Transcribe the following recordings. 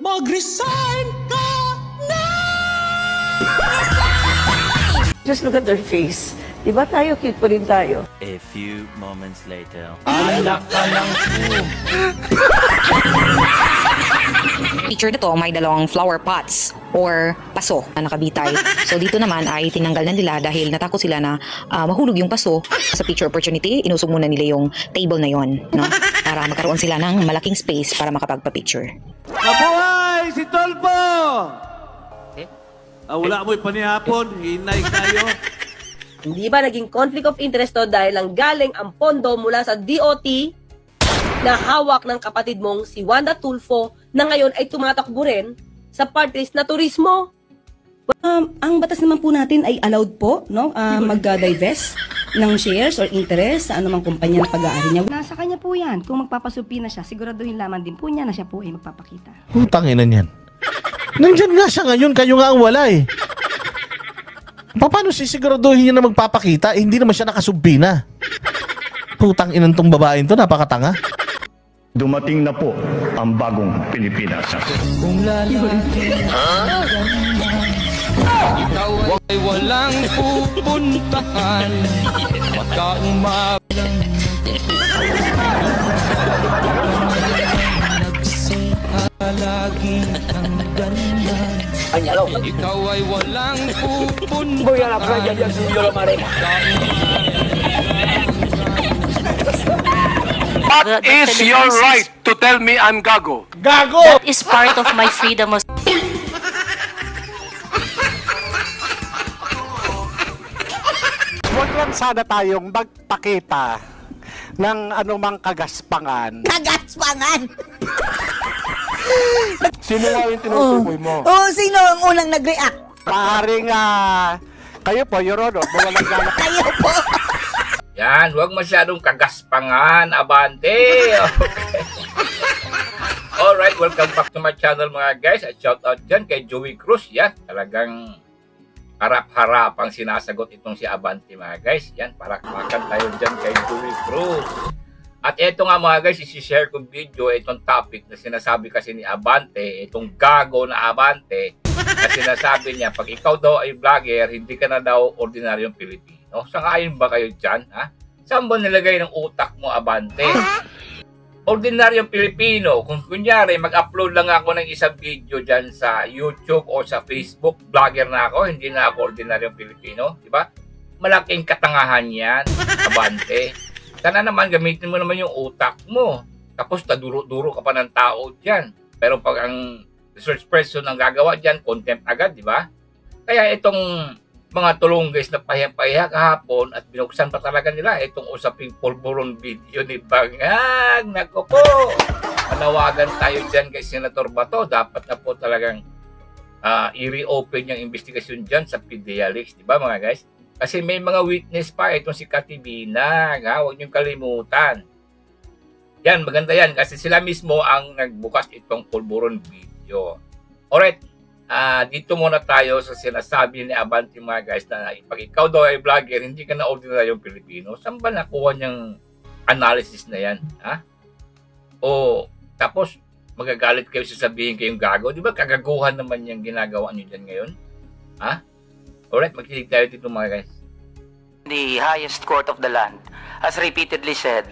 Mag-resign ka na! Just look at their face. Diba tayo, cute pa rin tayo. A few moments later. Anak ka ng Picture na to, may dalawang flower pots or paso na nakabitay. So dito naman ay tinanggal na nila dahil natakot sila na mahulog yung paso. Sa picture opportunity, inusog muna nila yung table na yon, no? Para magkaroon sila ng malaking space para makapagpa-picture. Mabuhay si Tolpo! Wala mo'y panihapon, hinay kayo. Hindi ba naging conflict of interest to dahil lang galing ang pondo mula sa DOT na hawak ng kapatid mong si Wanda Tulfo na ngayon ay tumatakbo rin sa party list na turismo? Ang batas naman po natin ay allowed po, no? Mag-divest ng shares or interest sa anumang kumpanya na pag-aari niya. Nasa kanya po yan. Kung magpapasupi na siya, siguraduhin lamang din po niya na siya po ay magpapakita. Tanginan yan. Nandyan nga siya ngayon, kayo nga ang wala eh. Paano sisiguraduhin niya na magpapakita? Hindi naman siya nakasubpi na. Putang inang tong babaeng to, napakatanga. Dumating na po ang bagong Pilipinas. Kung lalaki ikaw ay walang pupuntahan, magkaumalang nagsihalagi ang ganyan. Ikaw ay walang pupuntahan. What is your right to tell me I'm gago? Gago! That is part of my freedom of... Huwag lang sana tayong magpakita ng anumang kagaspangan. Kagaspangan? Sino nga yung tinutukoy mo? Sino ang unang nag-react? Maaaring, kayo po, Your Honor, mawalang gana. Kayo po. Yan, huwag masyadong kagaspangan, abante. Okay. Alright, welcome back to my channel mga guys. At shout out dyan kay Joey Cruz. Yan, talagang harap-harap ang sinasagot itong si Abante mga guys. Yan, parakpakan tayo dyan kay Joey Cruz. At ito nga mga guys, isi-share kong video, itong topic na sinasabi kasi ni Abante, itong gago na Abante, na sinasabi niya, pag ikaw daw ay vlogger, hindi ka na daw ordinaryong Pilipino. Sang-ayon ba kayo dyan? Ha? Saan ba nilagay ng utak mo, Abante? Ordinaryong Pilipino, kung kunyari mag-upload lang ako ng isang video dyan sa YouTube o sa Facebook, vlogger na ako, hindi na ako ordinaryong Pilipino, di ba? Malaking katangahan yan, Abante. Sana naman gamitin mo naman yung utak mo. Tapos taduro-duro ka pa ng tao dyan. Pero pag ang research person ang gagawa dyan, contempt agad, di ba? Kaya itong mga tulong guys na pahiya-pahiya kahapon at binuksan pa talaga nila itong usaping pulburon video ni Bangag. Naku po! Panawagan tayo dyan kay Senator Bato. Dapat na po talagang i-reopen yung investigasyon dyan sa PDEALEX, di ba mga guys? Kasi may mga witness pa itong si Katibinag, ha? Huwag niyong kalimutan. Yan, maganda yan kasi sila mismo ang nagbukas itong pulburon video. Alright, dito muna tayo sa sinasabi ni Abante mga guys na pag ikaw daw ay vlogger, hindi ka na ordinaryong Pilipino. Saan ba nakuha niyang analysis na yan? Ha? O tapos magagalit kayo sasabihin kayong gago. Di ba kagaguhan naman yung ginagawa niyo dyan ngayon? Ha? Alright, magkilig tayo dito mga guys. The highest court of the land has repeatedly said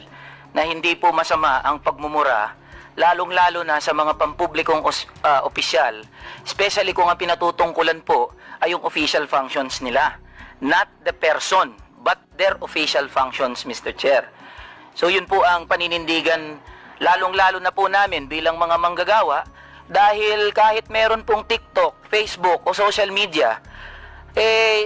na hindi po masama ang pagmumura, lalong-lalo na sa mga pampublikong opisyal, especially kung ang pinatutungkulan po ay yung official functions nila. Not the person, but their official functions, Mr. Chair. So yun po ang paninindigan, lalong-lalo na po namin bilang mga manggagawa, dahil kahit meron pong TikTok, Facebook o social media,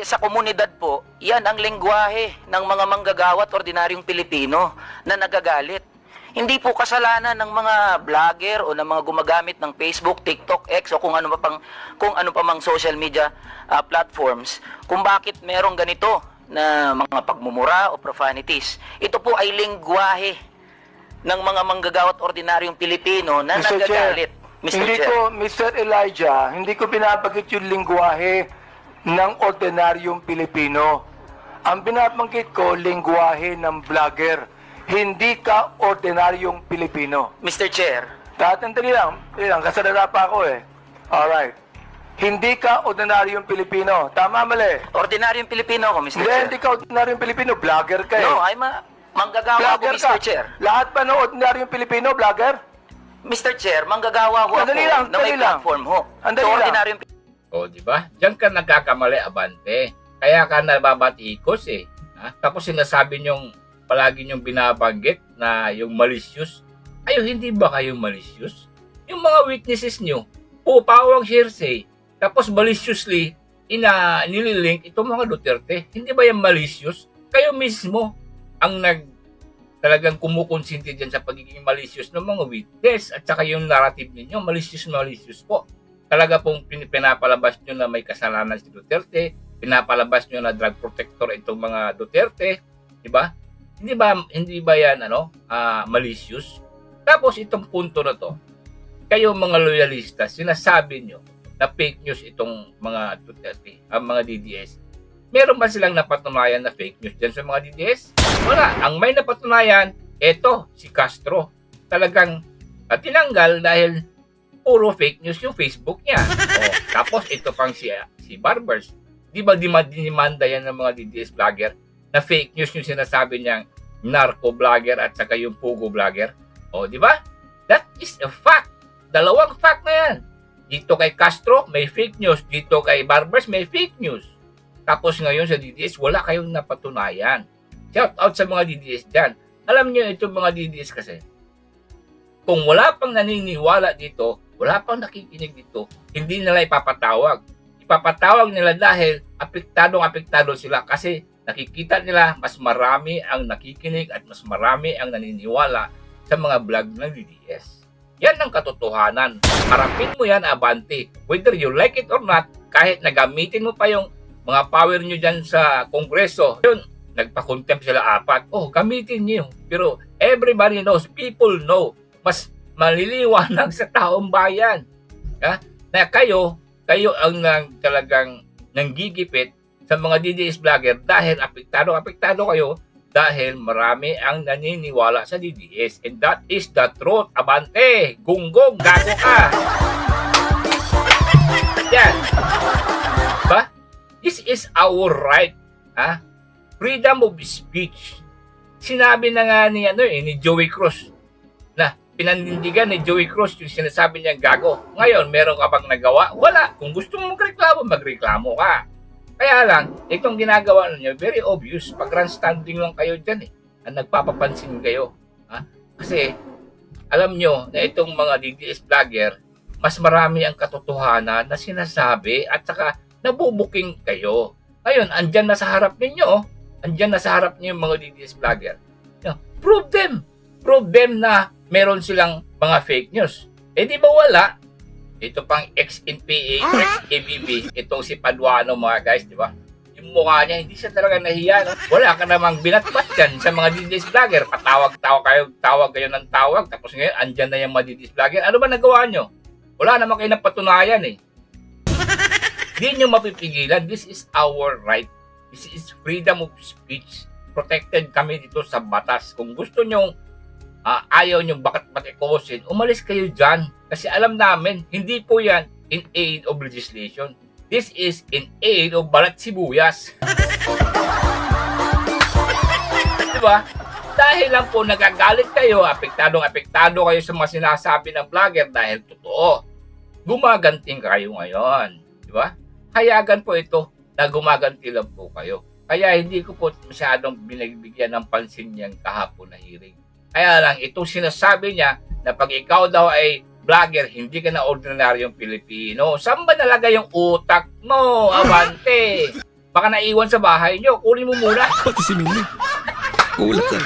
sa komunidad po, yan ang lengguwahe ng mga manggagawa at ordinaryong Pilipino na nagagalit. Hindi po kasalanan ng mga vlogger o ng mga gumagamit ng Facebook, TikTok, X o kung ano pa mang social media platforms kung bakit merong ganito na mga pagmumura o profanities. Ito po ay lengguwahe ng mga manggagawa at ordinaryong Pilipino na nagagalit. Mr. Elijah, hindi ko binabagit yung lengguwahe ng ordinaryong Pilipino. Ang binabanggit ko, lengguwahe ng vlogger. Hindi ka ordinaryong Pilipino. Mr. Chair, Tatandali lang, kasalala pa ako eh. Alright. Hindi ka ordinaryong Pilipino. Tama, mali? Ordinaryong Pilipino ako, Mr. Chair. Hindi ka ordinaryong Pilipino. Vlogger ka eh. No, manggagawa ako, Mr. Chair. Lahat ba ng ordinaryong Pilipino, vlogger? Mr. Chair, manggagawa ho ako na may platform ho. So, ordinaryong O, di ba? Diyan ka nagkakamali, Abante. Kaya ka nababatikos eh. Ha? Tapos sinasabi niyong palagi niyong binabanggit na yung malicious. Ayo, hindi ba kayong malicious? Yung mga witnesses niyo, pawang hearsay, tapos maliciously nililink itong mga Duterte. Hindi ba yung malicious? Kayo mismo ang talagang kumukonsinti dyan sa pagiging malicious ng mga witness at saka yung narrative ninyo, malicious po. Talaga pong pinapalabas nyo na may kasalanan si Duterte, pinapalabas nyo na drug protector itong mga Duterte, di ba? Hindi ba yan malicious? Tapos itong punto na to, kayo mga loyalista, sinasabi nyo na fake news itong mga Duterte, ang mga DDS. Meron ba silang napatunayan na fake news dyan sa mga DDS? Wala. Ang may napatunayan, eto, si Castro. Talagang tinanggal dahil puro fake news yung Facebook niya. Tapos ito pang si Barbers. Di ba dinimanda yan ng mga DDS vlogger na fake news yung sinasabi niyang narco vlogger at saka yung pugo vlogger? Di ba? That is a fact. Dalawang fact na yan. Dito kay Castro, may fake news. Dito kay Barbers, may fake news. Tapos ngayon sa DDS, wala kayong napatunayan. Shout out sa mga DDS dyan. Alam nyo, itong mga DDS kasi, kung wala pang naniniwala dito, wala pang nakikinig dito, hindi nila ipapatawag. Ipapatawag nila dahil apektado sila kasi nakikita nila mas marami ang nakikinig at mas marami ang naniniwala sa mga vlog ng DDS. Yan ang katotohanan. Harapin mo yan, Abante. Whether you like it or not, kahit nagamitin mo pa yung mga power nyo dyan sa Kongreso, yun, nagpa-contempt sila 4. Gamitin nyo. Pero everybody knows, people know, mas maliliwanag sa taong bayan. Na kayo ang talagang nanggigipit sa mga DDS vlogger dahil apektado kayo dahil marami ang naniniwala sa DDS. And that is the truth. Abante! Gunggong! Gago ka! Yan. Diba? This is our right. Freedom of speech. Sinabi na nga ni Joey Cruz na pinanindigan ni Joey Cruz yung sinasabi niya gago. Ngayon, meron ka bang nagawa? Wala. Kung gusto mo magreklamo ka. Kaya lang, itong ginagawa ninyo, very obvious. Pag-grandstanding lang kayo dyan ang nagpapapansin kayo. Kasi, alam nyo na itong mga DDS vlogger, mas marami ang katotohanan na sinasabi at saka nabubuking kayo. Ngayon, andyan na sa harap ninyo. Andyan na sa harap niyo yung mga DDS vlogger. Prove them. Prove them na meron silang mga fake news. Di ba wala? Ito pang ex-NPA, ex-ABB, itong si Paduano mga guys, di ba? Yung mukha niya, hindi siya talaga nahiya. Wala ka namang binatbat yan sa mga DDS vlogger. Tawag kayo ng tawag. Tapos ngayon, andyan na yung mga DDS vlogger. Ano ba nagawa nyo? Wala naman kayo napatunayan eh. Hindi nyo mapipigilan. This is our right. This is freedom of speech. Protected kami dito sa batas. Kung gusto nyo, ayaw nyo bakit-bakikosin, umalis kayo dyan. Kasi alam namin, hindi po yan in aid of legislation. This is in aid of balat sibuyas. Diba? Dahil lang po nagagalit kayo, apektado kayo sa mga sinasabi ng vlogger dahil totoo. Gumaganting kayo ngayon. Diba? Hayagan po ito na gumaganti lang po kayo. Kaya hindi ko po masyadong binagbigyan ng pansin niyang kahapon na hearing. Kaya lang, itong sinasabi niya na pag ikaw daw ay vlogger, hindi ka na ordinaryong Pilipino. Saan ba nalagay yung utak mo, Abante? Baka naiwan sa bahay niyo. Kunin mo muna. Pati si Mimi. Ulat yan.